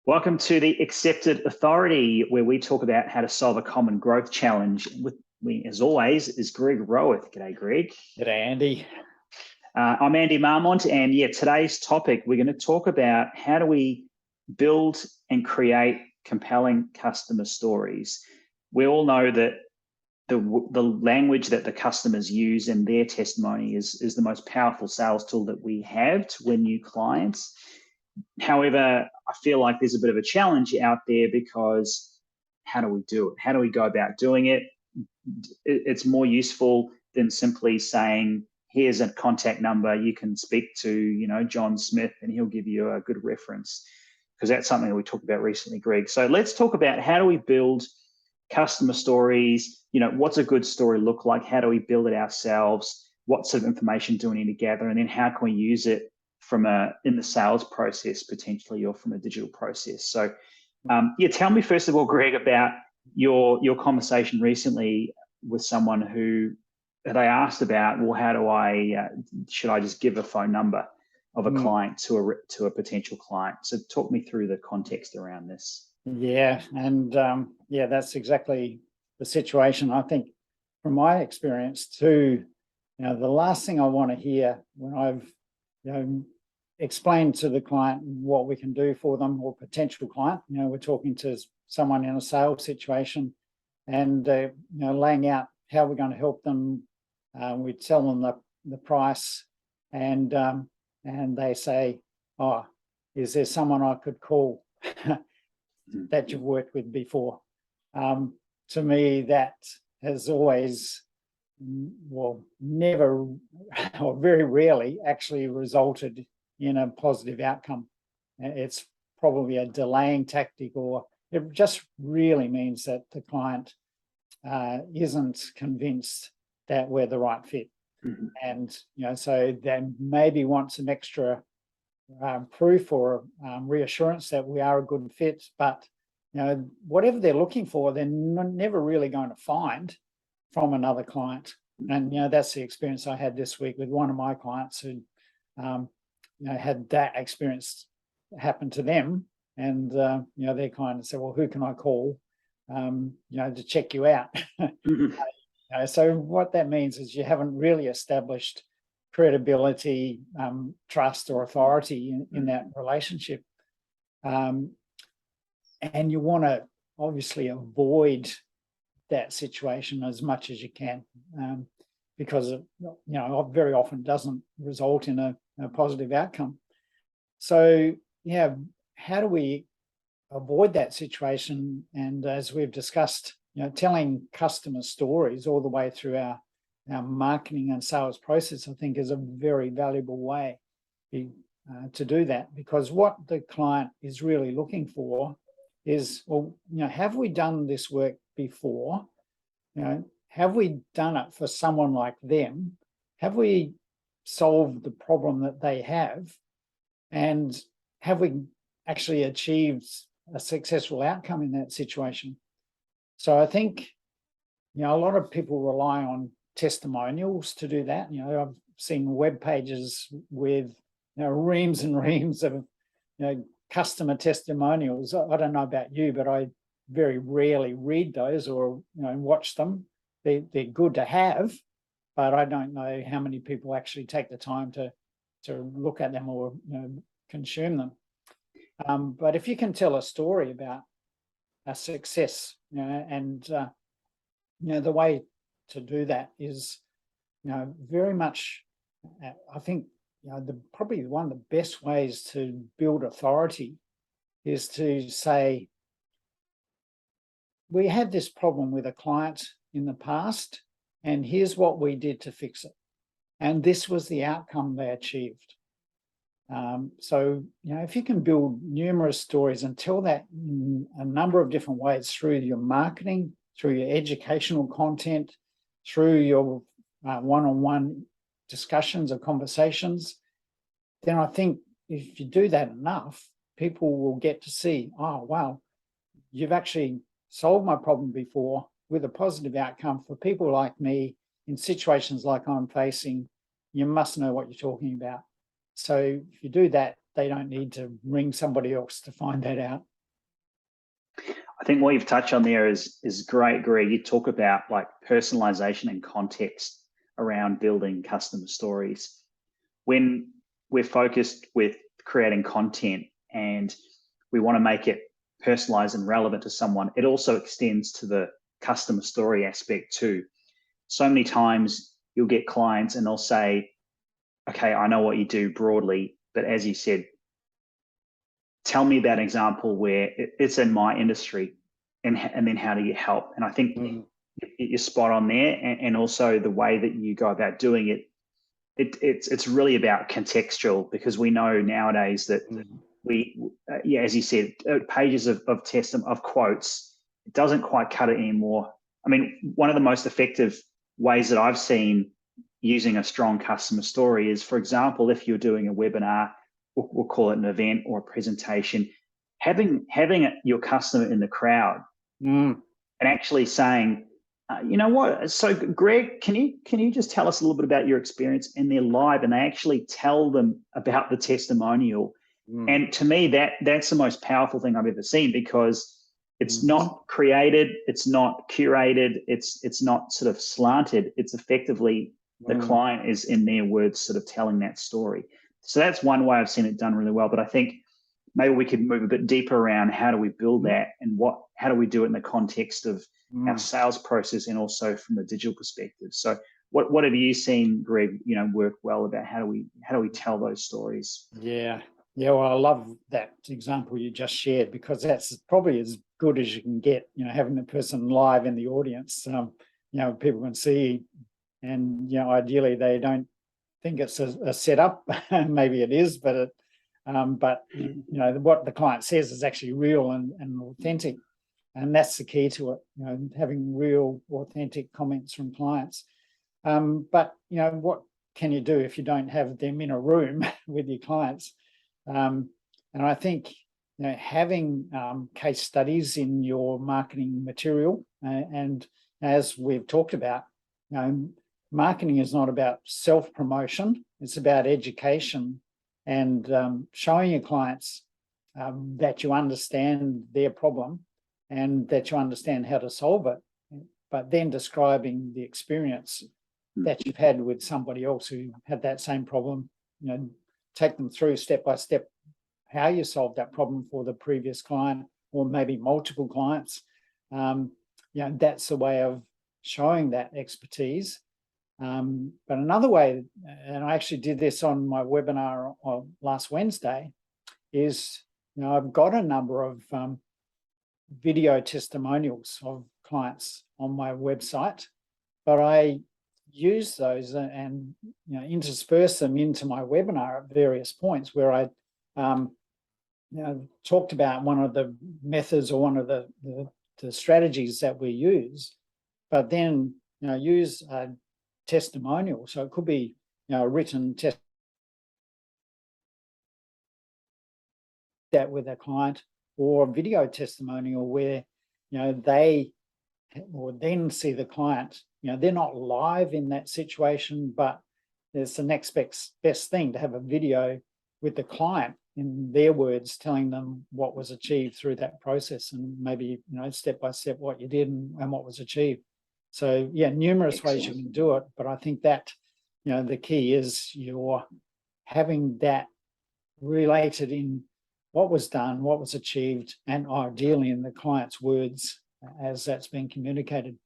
Welcome to the Accepted Authority, where we talk about how to solve a common growth challenge. With me, as always, is Greg Rowith. G'day, Greg. G'day, Andy. I'm Andy Marmont, and today's topic, we're going to talk about how do we build and create compelling customer stories. We all know that the language that the customers use in their testimony is the most powerful sales tool that we have to win new clients. However, I feel like there's a bit of a challenge out there because how do we do it? How do we go about doing it? It's more useful than simply saying, here's a contact number, you can speak to, John Smith, and he'll give you a good reference, because that's something that we talked about recently, Greg. So let's talk about how do we build customer stories? What's a good story look like? How do we build it ourselves? What sort of information do we need to gather? And then how can we use it in the sales process potentially, or from a digital process? So tell me first of all, Greg, about your conversation recently with someone who they asked about, well, how do I should I just give a phone number of a client to a potential client? So talk me through the context around this. That's exactly the situation. I think from my experience too, the last thing I want to hear when I've explain to the client what we can do for them, or potential client. We're talking to someone in a sales situation, and laying out how we're going to help them. We tell them the price, and they say, "Oh, is there someone I could call that you've worked with before?" To me, that has always, never or very rarely actually resulted in a positive outcome. It's probably a delaying tactic, or it just really means that the client isn't convinced that we're the right fit. Mm-hmm. And so they maybe want some extra proof or reassurance that we are a good fit, but whatever they're looking for, they're never really going to find from another client. And that's the experience I had this week with one of my clients who had that experience happen to them, and they kind of said, "Well, who can I call to check you out?" So what that means is you haven't really established credibility, trust, or authority in that relationship, and you want to obviously avoid that situation as much as you can, because it very often doesn't result in a positive outcome. So how do we avoid that situation? And as we've discussed, telling customer stories all the way through our marketing and sales process, I think, is a very valuable way to do that, because what the client is really looking for is, have we done this work before? Have we done it for someone like them? Have we solved the problem that they have? And have we actually achieved a successful outcome in that situation? So I think, a lot of people rely on testimonials to do that. I've seen web pages with reams and reams of customer testimonials. I don't know about you, but I very rarely read those or watch them. They're good to have, but I don't know how many people actually take the time to look at them or consume them. But if you can tell a story about a success, and the way to do that is very much, I think probably one of the best ways to build authority is to say, we had this problem with a client in the past, and here's what we did to fix it, and this was the outcome they achieved. So if you can build numerous stories and tell that in a number of different ways, through your marketing, through your educational content, through your one-on-one discussions or conversations, then I think if you do that enough, people will get to see, oh, wow, you've actually solved my problem before with a positive outcome for people like me in situations like I'm facing. You must know what you're talking about. So if you do that, they don't need to ring somebody else to find that out. I think what you've touched on there is great, Greg. You talk about like personalization and context around building customer stories. When we're focused with creating content and we want to make it personalized and relevant to someone, it also extends to the customer story aspect too. So many times you'll get clients and they'll say, okay, I know what you do broadly, but as you said, tell me about an example where it's in my industry, and then how do you help? And I think you're spot on there, and also the way that you go about doing it. It's really about contextual, because we know nowadays that as you said, pages of quotes, it doesn't quite cut it anymore. I mean, one of the most effective ways that I've seen using a strong customer story is, for example, if you're doing a webinar, we'll call it an event or a presentation, having your customer in the crowd and actually saying, you know what? So, Greg, can you just tell us a little bit about your experience? And they're live, and they actually tell them about the testimonial. And to me, that's the most powerful thing I've ever seen, because it's not created, it's not curated, it's not sort of slanted. It's effectively the client is, in their words, sort of telling that story. So that's one way I've seen it done really well. But I think maybe we could move a bit deeper around how do we build that, and how do we do it in the context of our sales process, and also from the digital perspective. So what have you seen, Greg, work well about how do we tell those stories? Yeah. Well, I love that example you just shared, because that's probably as good as you can get, having the person live in the audience. People can see, and, ideally they don't think it's a setup. Maybe it is, but what the client says is actually real and authentic. And that's the key to it, having real, authentic comments from clients. But, what can you do if you don't have them in a room with your clients? And I think, having case studies in your marketing material, and as we've talked about, marketing is not about self-promotion, it's about education and showing your clients that you understand their problem and that you understand how to solve it, but then describing the experience that you've had with somebody else who had that same problem. Take them through step by step how you solved that problem for the previous client, or maybe multiple clients. That's a way of showing that expertise. But another way, and I actually did this on my webinar last Wednesday, is I've got a number of video testimonials of clients on my website, but I use those and intersperse them into my webinar at various points where I talked about one of the methods or one of the strategies that we use, but then use a testimonial. So it could be a written test that with a client, or a video testimonial where they or then see the client. They're not live in that situation, but it's the next best thing to have a video with the client in their words, telling them what was achieved through that process, and maybe step by step what you did and what was achieved. So numerous ways you can do it, but I think that the key is you're having that related in what was done, what was achieved, and ideally in the client's words as that's been communicated.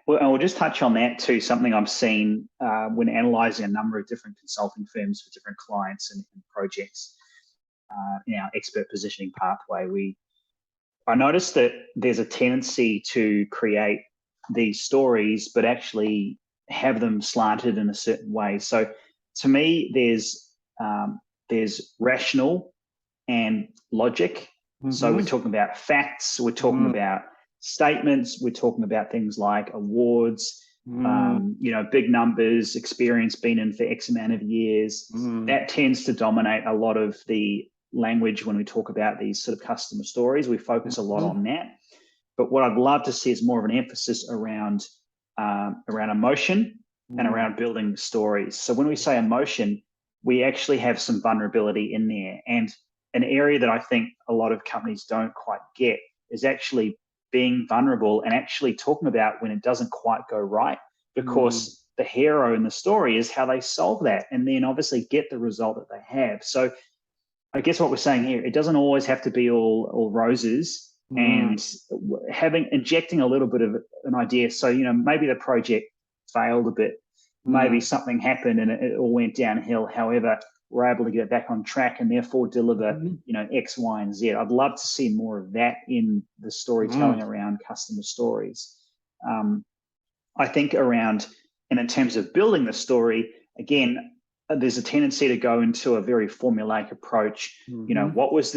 Well, and we'll just touch on that too. Something I've seen when analysing a number of different consulting firms for different clients and projects in our expert positioning pathway. I noticed that there's a tendency to create these stories, but actually have them slanted in a certain way. So, to me, there's rational and logic. So we're talking about facts. We're talking about statements. We're talking about things like awards, big numbers, experience, been in for X amount of years. That tends to dominate a lot of the language when we talk about these sort of customer stories. We focus a lot on that. But what I'd love to see is more of an emphasis around emotion and around building stories. So when we say emotion, we actually have some vulnerability in there. And an area that I think a lot of companies don't quite get is actually being vulnerable and actually talking about when it doesn't quite go right, because the hero in the story is how they solve that and then obviously get the result that they have. So I guess what we're saying here, it doesn't always have to be all roses, and injecting a little bit of an idea. So, maybe the project failed a bit, maybe something happened and it all went downhill. However, we're able to get it back on track and therefore deliver, X, Y, and Z. I'd love to see more of that in the storytelling around customer stories. I think around, and in terms of building the story, again, there's a tendency to go into a very formulaic approach. What was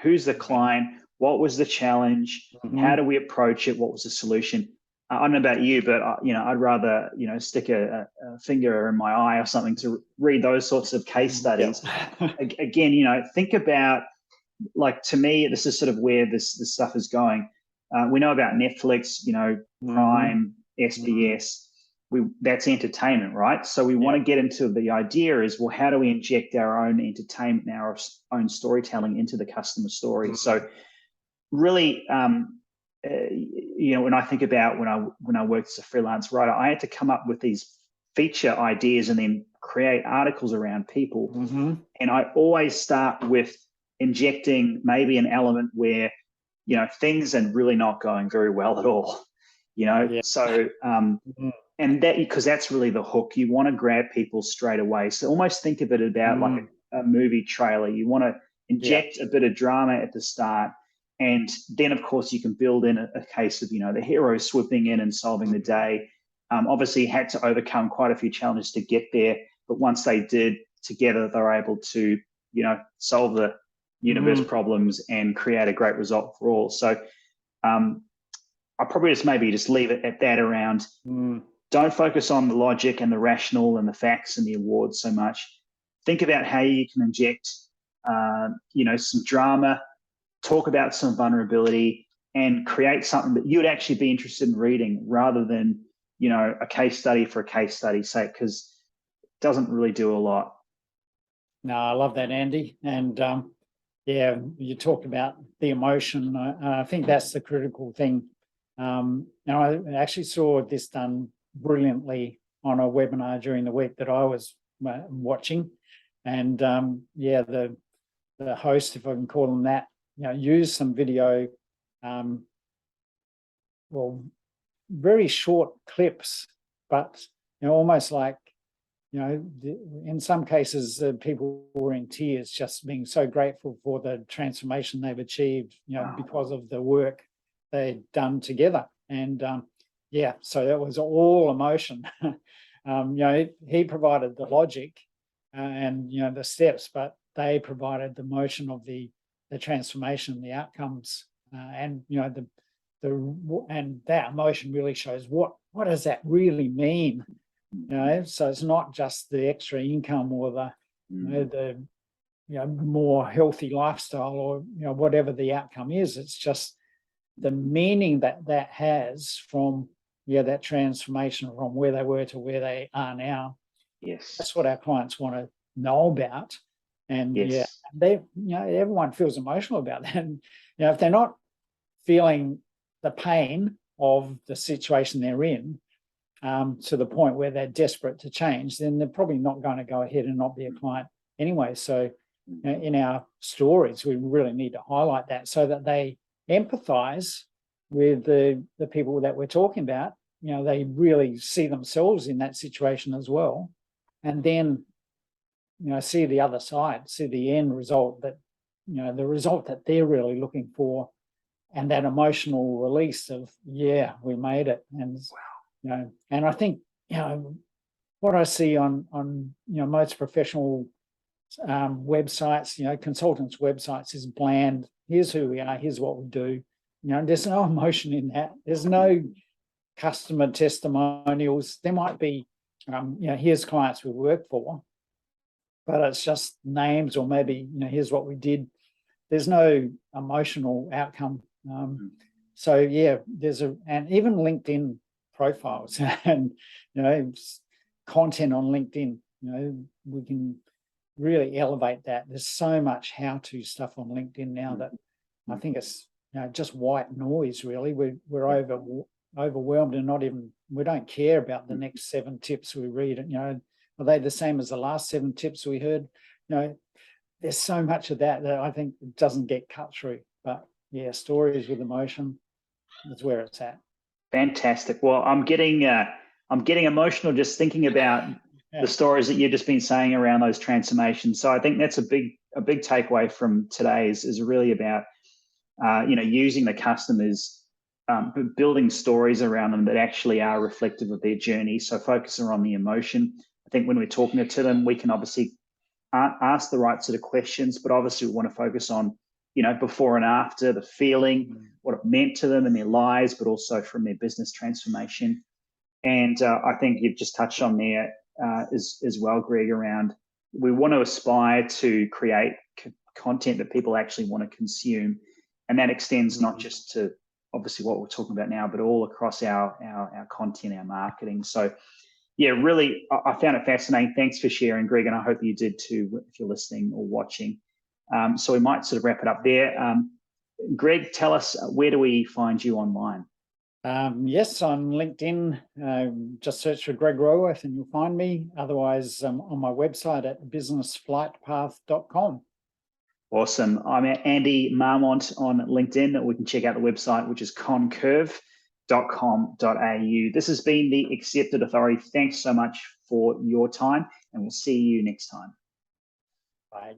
who's the client? What was the challenge? How do we approach it? What was the solution? I don't know about you, but I'd rather stick a finger in my eye or something to read those sorts of case studies. Again, think about, to me, this is sort of where this stuff is going. We know about Netflix, Prime, SBS. That's entertainment, right? So we want to get into the idea is, well, how do we inject our own entertainment, our own storytelling into the customer story? So really, when I think about when I worked as a freelance writer, I had to come up with these feature ideas and then create articles around people. And I always start with injecting maybe an element where, things are really not going very well at all, So, and that, because that's really the hook. You want to grab people straight away. So almost think of it about like a movie trailer. You want to inject a bit of drama at the start. And then, of course, you can build in a case of, the hero swooping in and solving the day. Obviously, had to overcome quite a few challenges to get there. But once they did, together, they were able to, solve the universe problems and create a great result for all. So I'll probably just leave it at that around. Don't focus on the logic and the rational and the facts and the awards so much. Think about how you can inject, some drama, talk about some vulnerability, and create something that you'd actually be interested in reading rather than, a case study for a case study's sake, because it doesn't really do a lot. No, I love that, Andy. And you talked about the emotion. I think that's the critical thing. Now, I actually saw this done brilliantly on a webinar during the week that I was watching. And the host, if I can call them that, use some video, very short clips, but almost like, in some cases, people were in tears, just being so grateful for the transformation they've achieved, because of the work they'd done together. And so that was all emotion. He provided the logic and the steps, but they provided the motion of the transformation, the outcomes, and and that emotion really shows what does that really mean. So it's not just the extra income or the more healthy lifestyle or whatever the outcome is. It's just the meaning that has from that transformation from where they were to where they are now. Yes, that's what our clients want to know about. And they everyone feels emotional about that. And if they're not feeling the pain of the situation they're in, to the point where they're desperate to change, then they're probably not going to go ahead and not be a client anyway. So in our stories, we really need to highlight that so that they empathize with the people that we're talking about. They really see themselves in that situation as well. And then, see the other side, see the end result, that, the result that they're really looking for, and that emotional release of, we made it. And, and I think, what I see on most professional websites, consultants' websites is bland. Here's who we are. Here's what we do. There's no emotion in that. There's no customer testimonials. There might be, here's clients we work for, but it's just names, or maybe, here's what we did. There's no emotional outcome. So there's and even LinkedIn profiles and, content on LinkedIn, we can really elevate that. There's so much how-to stuff on LinkedIn now that I think it's just white noise, really. We're overwhelmed and we don't care about the next 7 tips we read. Are they the same as the last 7 tips we heard? There's so much of that I think doesn't get cut through. But yeah, stories with emotion is where it's at. Fantastic. Well, I'm getting emotional just thinking about the stories that you've just been saying around those transformations. So I think that's a big takeaway from today is really about using the customers, building stories around them that actually are reflective of their journey. So focusing on the emotion. I think when we're talking to them, we can obviously ask the right sort of questions, but obviously we want to focus on before and after, the feeling, what it meant to them in their lives, but also from their business transformation. And I think you've just touched on there as well, Greg, around we want to aspire to create content that people actually want to consume. And that extends not just to obviously what we're talking about now, but all across our content, our marketing. So yeah, really, I found it fascinating. Thanks for sharing, Greg, and I hope you did too if you're listening or watching. So we might sort of wrap it up there. Greg, tell us, where do we find you online? Yes, on LinkedIn, just search for Greg Roworth and you'll find me. Otherwise, on my website at businessflightpath.com. Awesome. I'm Andy Marmont on LinkedIn. We can check out the website, which is concurve.com.au. This has been the Accepted Authority. Thanks so much for your time, and we'll see you next time. Bye.